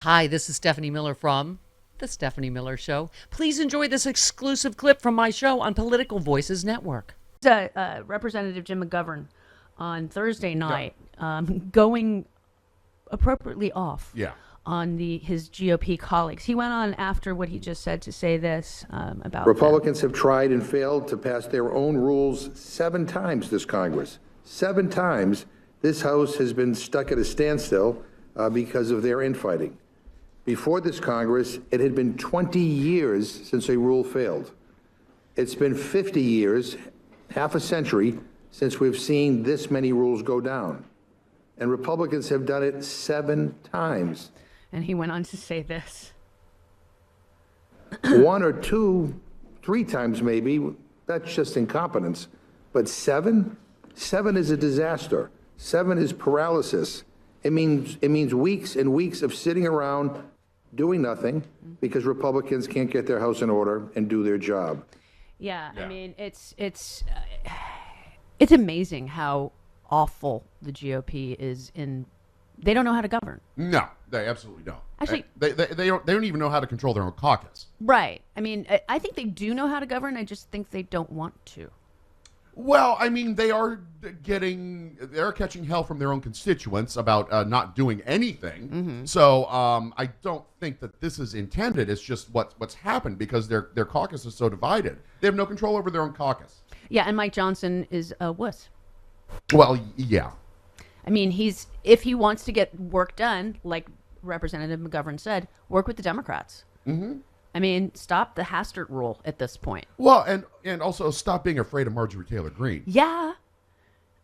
Hi, this is Stephanie Miller from The Stephanie Miller Show. Please enjoy this exclusive clip from my show on Political Voices Network. Representative Jim McGovern on Thursday night going appropriately off on his GOP colleagues. He went on after what he just said to say this about Republicans have tried and failed to pass their own rules 7 times this Congress. 7 times this House has been stuck at a standstill because of their infighting. Before this Congress, it had been 20 years since a rule failed. It's been 50 years, half a century, since we've seen this many rules go down. And Republicans have done it 7 times. And he went on to say this. 1 or 2, 3 times maybe, that's just incompetence. But 7? 7 is a disaster. 7 is paralysis. It means weeks and weeks of sitting around doing nothing because Republicans can't get their house in order and do their job. Yeah. I mean, it's amazing how awful the GOP is in. They don't know how to govern. No, they absolutely don't. Actually, they don't even know how to control their own caucus. Right. I mean, I think they do know how to govern. I just think they don't want to. Well, I mean, they're catching hell from their own constituents about not doing anything. Mm-hmm. So I don't think that this is intended. It's just what's happened because their caucus is so divided. They have no control over their own caucus. Yeah, and Mike Johnson is a wuss. Well, yeah. I mean, if he wants to get work done, like Representative McGovern said, work with the Democrats. Mm-hmm. I mean, stop the Hastert rule at this point. Well, and also stop being afraid of Marjorie Taylor Greene. Yeah.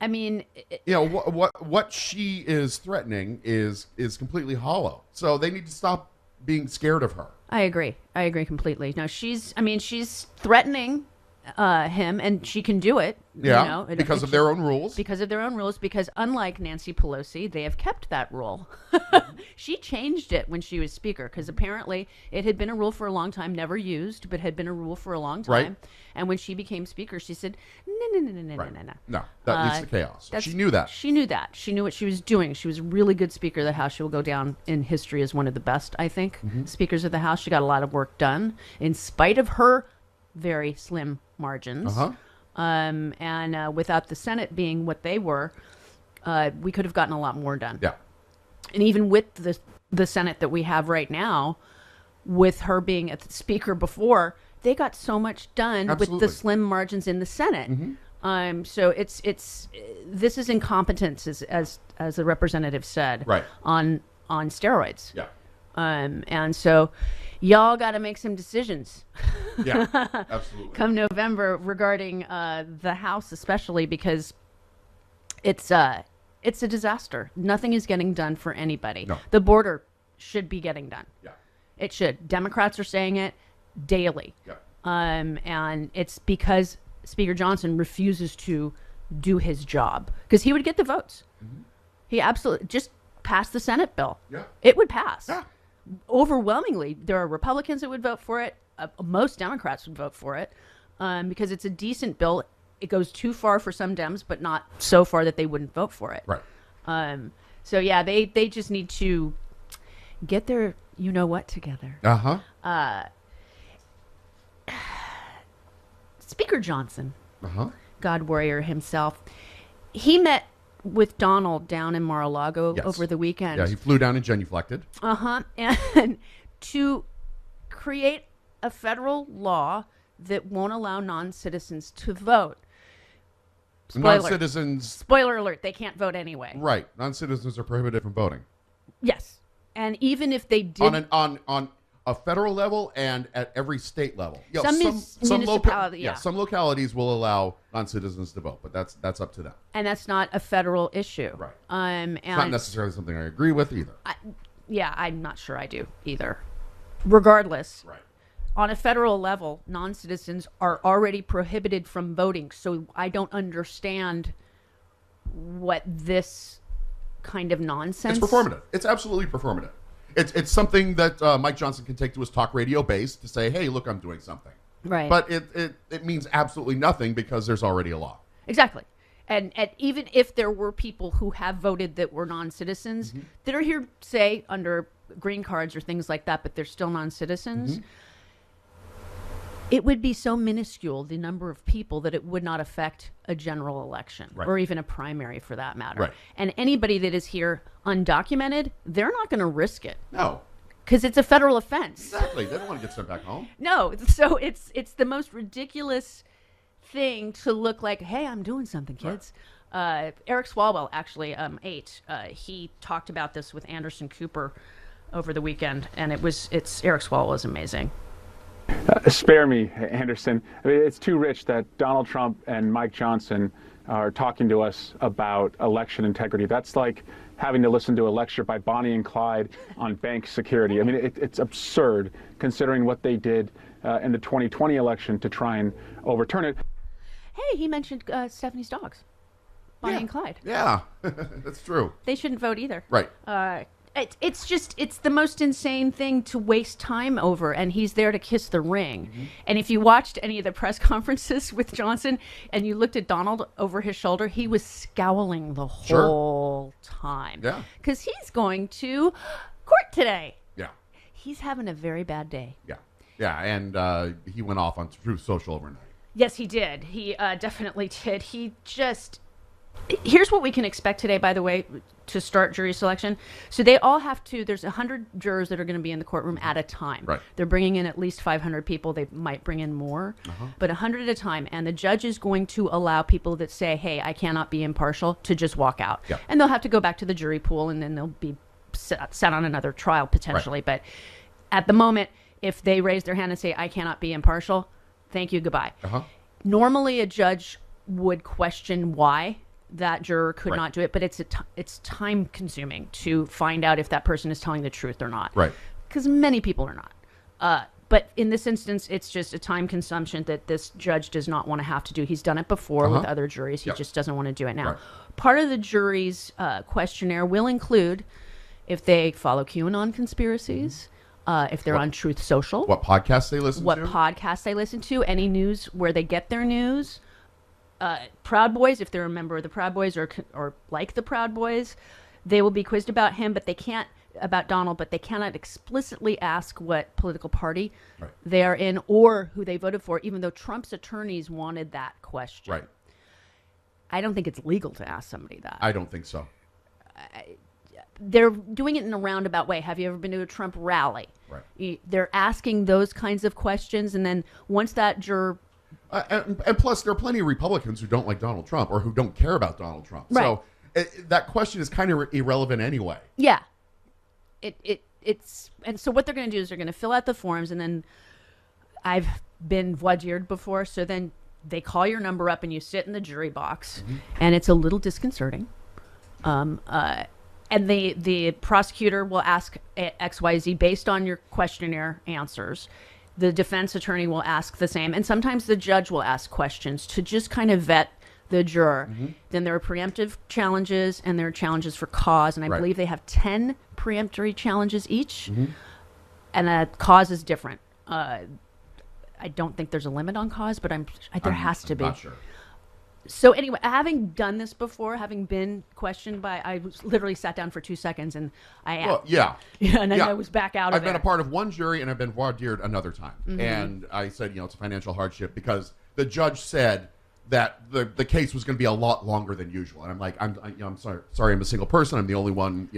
I mean, what she is threatening is completely hollow. So they need to stop being scared of her. I agree completely. Now she's threatening him, and she can do it. Yeah, because of their own rules. Because of their own rules. Because unlike Nancy Pelosi, they have kept that rule. She changed it when she was Speaker, because apparently it had been a rule for a long time, never used, but had been a rule for a long time. Right. And when she became Speaker, she said, no. No, that leads to chaos. She knew that. She knew that. She knew what she was doing. She was a really good Speaker of the House. She will go down in history as one of the best, I think, Speakers of the House. She got a lot of work done in spite of her very slim margins. And without the Senate being what they were, we could have gotten a lot more done. Yeah. And even with the Senate that we have right now, with her being a speaker before, they got so much done with the slim margins in the Senate. So this is incompetence, as the representative said, on steroids. Yeah. And so y'all got to make some decisions. Yeah, absolutely. Come November regarding the House, especially because it's a disaster. Nothing is getting done for anybody. No. The border should be getting done. Yeah. It should. Democrats are saying it daily. Yeah. And it's because Speaker Johnson refuses to do his job, because he would get the votes. He absolutely just passed the Senate bill. Yeah. It would pass. Yeah. Overwhelmingly, there are Republicans that would vote for it. Most Democrats would vote for it because it's a decent bill. It goes too far for some Dems, but not so far that they wouldn't vote for it. Right. So yeah, they just need to get their you-know-what together. Speaker Johnson, God warrior himself, he met with Donald down in Mar-a-Lago over the weekend. Yeah, he flew down and genuflected. And to create a federal law that won't allow non-citizens to vote. Spoiler alert, they can't vote anyway. Right. Non-citizens are prohibited from voting. Yes. And even if they did... On a federal level and at every state level. Some municipalities, some localities will allow non-citizens to vote, but that's up to them. And that's not a federal issue. Right. And it's not necessarily something I agree with either. I'm not sure I do either. Regardless, right. On a federal level, non-citizens are already prohibited from voting. So I don't understand what this kind of nonsense... It's performative. It's absolutely performative. It's something that Mike Johnson can take to his talk radio base to say, hey, look, I'm doing something. Right. But it means absolutely nothing because there's already a law. Exactly. And even if there were people who have voted that were non-citizens that are here, say, under green cards or things like that, but they're still non-citizens. It would be so minuscule, the number of people, that it would not affect a general election or even a primary for that matter. Right. And anybody that is here undocumented, they're not going to risk it. No. Because it's a federal offense. Exactly. They don't want to get sent back home. No. So it's the most ridiculous thing to look like, hey, I'm doing something, kids. Eric Swalwell actually he talked about this with Anderson Cooper over the weekend, and Eric Swalwell is amazing. Spare me, Anderson. I mean, it's too rich that Donald Trump and Mike Johnson are talking to us about election integrity. That's like having to listen to a lecture by Bonnie and Clyde on bank security. I mean, it's absurd considering what they did in the 2020 election to try and overturn it. Hey, he mentioned Stephanie's dogs, Bonnie and Clyde. Yeah, that's true. They shouldn't vote either. Right. It's the most insane thing to waste time over, and he's there to kiss the ring. And if you watched any of the press conferences with Johnson and you looked at Donald over his shoulder, he was scowling the whole time. Yeah. Because he's going to court today. Yeah. He's having a very bad day. Yeah. Yeah, and he went off on Truth Social overnight. Yes, he did. He definitely did. Here's what we can expect today, by the way, to start jury selection. So they all have to, there's 100 jurors that are going to be in the courtroom at a time. Right. They're bringing in at least 500 people. They might bring in more, but 100 at a time. And the judge is going to allow people that say, hey, I cannot be impartial, to just walk out. Yeah. And they'll have to go back to the jury pool, and then they'll be set on another trial potentially. Right. But at the moment, if they raise their hand and say, I cannot be impartial, thank you, goodbye. Normally, a judge would question why that juror could not do it, but it's time consuming to find out if that person is telling the truth or not. Right. Because many people are not. But in this instance, it's just a time consumption that this judge does not want to have to do. He's done it before with other juries. He just doesn't want to do it now. Right. Part of the jury's questionnaire will include if they follow QAnon conspiracies, if they're on Truth Social, What podcasts they listen to? what podcasts they listen to, any news where they get their news. Proud Boys, if they're a member of the Proud Boys or like the Proud Boys, they will be quizzed about him, but they can't about Donald, but they cannot explicitly ask what political party they are in or who they voted for, even though Trump's attorneys wanted that question. Right. I don't think it's legal to ask somebody that. I don't think so. They're doing it in a roundabout way. Have you ever been to a Trump rally? Right. They're asking those kinds of questions, and then once that juror... And plus, there are plenty of Republicans who don't like Donald Trump or who don't care about Donald Trump. Right. So that question is kind of irrelevant anyway. Yeah. It's and so what they're going to do is they're going to fill out the forms, and then I've been voir dired before, so then they call your number up and you sit in the jury box, and it's a little disconcerting. And the prosecutor will ask XYZ based on your questionnaire answers. The defense attorney will ask the same, and sometimes the judge will ask questions to just kind of vet the juror. Then there are preemptive challenges, and there are challenges for cause, and I believe they have 10 preemptory challenges each, and a cause is different. I don't think there's a limit on cause, but there has to be. Not sure. So anyway, having done this before, having been questioned I literally sat down for 2 seconds and and then I was back out of it. I've been a part of one jury and I've been voir dired another time. And I said, it's a financial hardship because the judge said that the case was going to be a lot longer than usual. And I'm like, I'm sorry, I'm a single person. I'm the only one,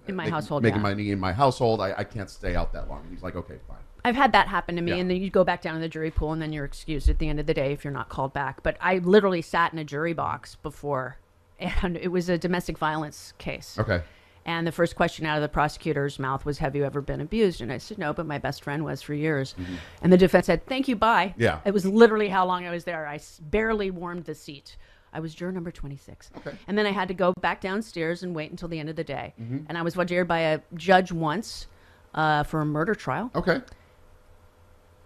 in my household, making money in my household. I can't stay out that long. And he's like, okay, fine. I've had that happen to me, and then you go back down to the jury pool, and then you're excused at the end of the day if you're not called back. But I literally sat in a jury box before, and it was a domestic violence case. Okay. And the first question out of the prosecutor's mouth was, have you ever been abused? And I said, no, but my best friend was for years. And the defense said, thank you, bye. Yeah. It was literally how long I was there. I barely warmed the seat. I was juror number 26. Okay. And then I had to go back downstairs and wait until the end of the day. And I was voir dired by a judge once for a murder trial. Okay.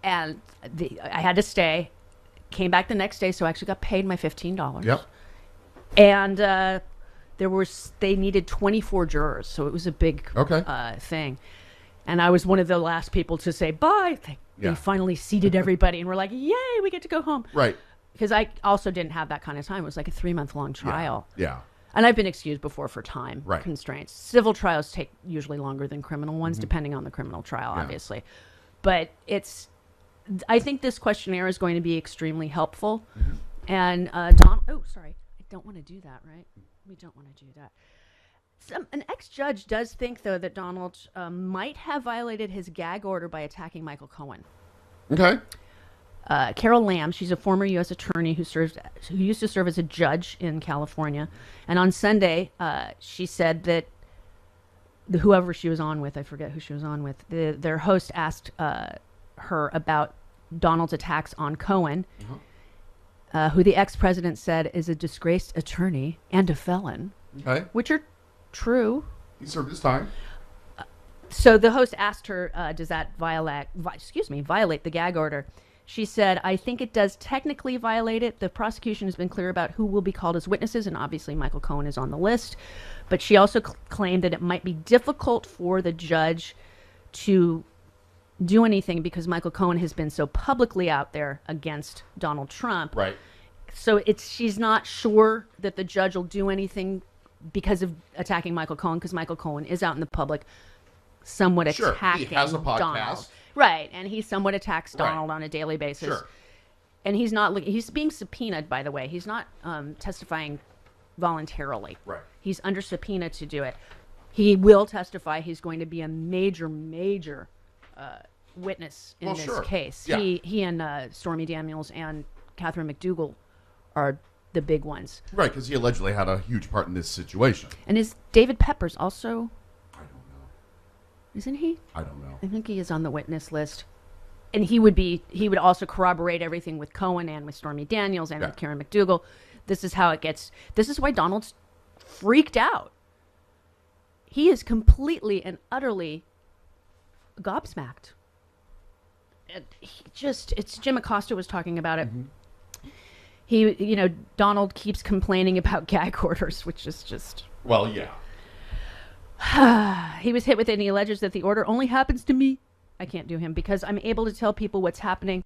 And I had to stay, came back the next day, so I actually got paid my $15. Yep. And they needed 24 jurors, so it was a big thing. And I was one of the last people to say bye. They finally seated everybody, and we're like, yay, we get to go home. Right. Because I also didn't have that kind of time. It was like a 3-month-long trial. Yeah. And I've been excused before for time Right. constraints. Civil trials take usually longer than criminal ones, depending on the criminal trial, obviously. But I think this questionnaire is going to be extremely helpful. And sorry, I don't want to do that, right? We don't want to do that. An ex-judge does think, though, that Donald might have violated his gag order by attacking Michael Cohen. Okay. Carol Lamb, she's a former U.S. attorney who used to serve as a judge in California. And on Sunday, she said that whoever she was on with, I forget who she was on with, their host asked her about Donald's attacks on Cohen, who the ex-president said is a disgraced attorney and a felon, which are true. He served his time. So the host asked her, does that violate the gag order? She said, I think it does technically violate it. The prosecution has been clear about who will be called as witnesses, and obviously Michael Cohen is on the list. But she also claimed that it might be difficult for the judge to do anything because Michael Cohen has been so publicly out there against Donald Trump. Right. So she's not sure that the judge will do anything because of attacking Michael Cohen, because Michael Cohen is out in the public somewhat attacking he has a podcast. Donald. Right, and he somewhat attacks Donald on a daily basis. Sure. And he's being subpoenaed, by the way. He's not testifying voluntarily. Right. He's under subpoena to do it. He will testify. He's going to be a major, major witness in this case. Yeah. He and Stormy Daniels and Catherine McDougal are the big ones. Right, because he allegedly had a huge part in this situation. And is David Peppers also... I don't know. Isn't he? I don't know. I think he is on the witness list. And he would also corroborate everything with Cohen and with Stormy Daniels and with Karen McDougal. This is how it gets. This is why Donald's freaked out. He is completely and utterly gobsmacked. It's Jim Acosta was talking about it. Donald keeps complaining about gag orders, which is just... Well, yeah. He was hit with it, and he alleges that the order only happens to me. I can't do him because I'm able to tell people what's happening,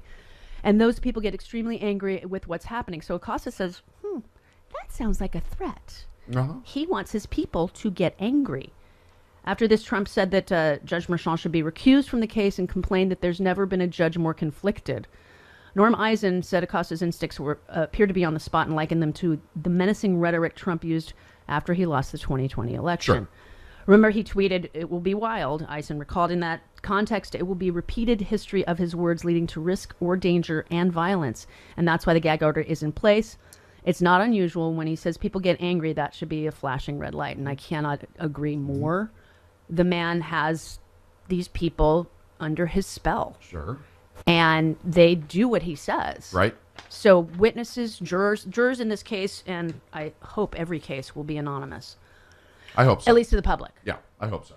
and those people get extremely angry with what's happening. So Acosta says, that sounds like a threat. He wants his people to get angry. After this, Trump said that Judge Merchan should be recused from the case and complained that there's never been a judge more conflicted. Norm Eisen said Acosta's instincts appeared to be on the spot and likened them to the menacing rhetoric Trump used after he lost the 2020 election. Sure. Remember, he tweeted, "It will be wild." Eisen recalled, in that context, it will be repeated history of his words leading to risk or danger and violence. And that's why the gag order is in place. It's not unusual when he says people get angry. That should be a flashing red light. And I cannot agree more. The man has these people under his spell. Sure. And they do what he says. Right. So witnesses, jurors in this case, and I hope every case, will be anonymous. I hope so. At least to the public. Yeah, I hope so.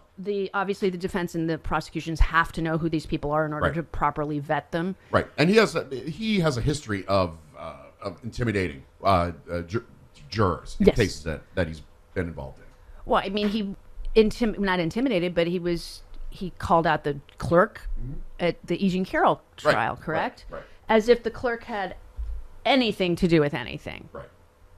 Obviously the defense and the prosecutions have to know who these people are in order to properly vet them. Right. And he has a history of intimidating jurors in cases that he's been involved in. Well, I mean, he not intimidated, but he called out the clerk at the E. Jean Carroll trial, correct? Right. As if the clerk had anything to do with anything. Right.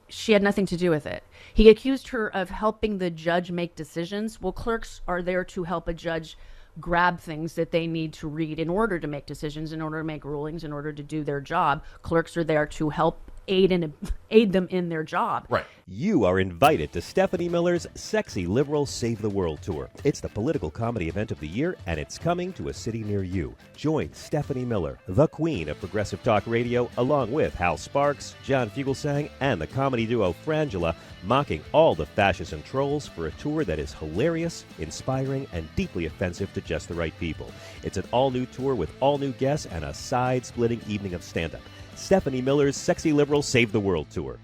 She had nothing to do with it. He accused her of helping the judge make decisions. Well, clerks are there to help a judge grab things that they need to read in order to make decisions, in order to make rulings, in order to do their job. Clerks are there to help aid them in their job. Right. You are invited to Stephanie Miller's Sexy Liberal Save the World Tour. It's the political comedy event of the year, and it's coming to a city near you. Join Stephanie Miller, the queen of progressive talk radio, along with Hal Sparks, John Fugelsang, and the comedy duo Frangela, mocking all the fascists and trolls for a tour that is hilarious, inspiring, and deeply offensive to just the right people. It's an all-new tour with all new guests and a side-splitting evening of stand-up. Stephanie Miller's Sexy Liberal Save the World Tour.